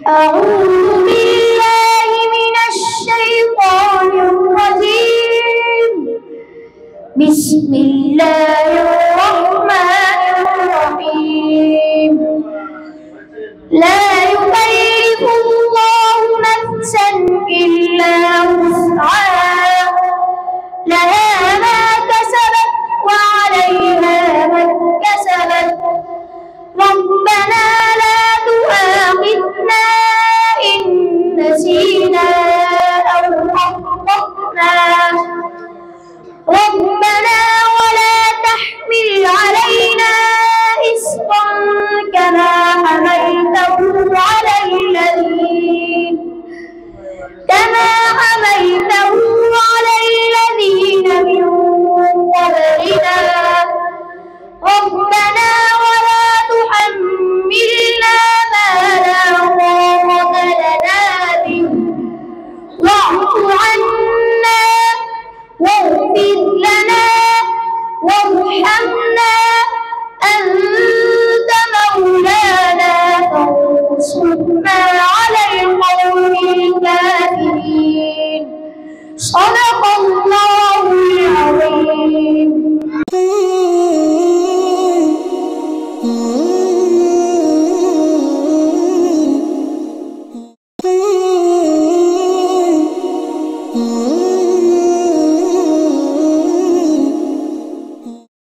أعوذ بالله من الشيطان الرجيم. بسم الله الرحمن الرحيم. لا يكلف الله نفسا إلا وسعها، لها ما كسبت وعليها ما اكتسبت. ربنا لا تؤاخذنا إن نسينا أو أخطأنا. ربنا ولا تحمل علينا إصرا كما حملته على الذين من قبلنا. ربنا ولا تحملنا ما لا طاقة لنا به، واعف عنا واغفر لنا وارحمنا، أنت مولانا فانصرنا على القوم الكافرين.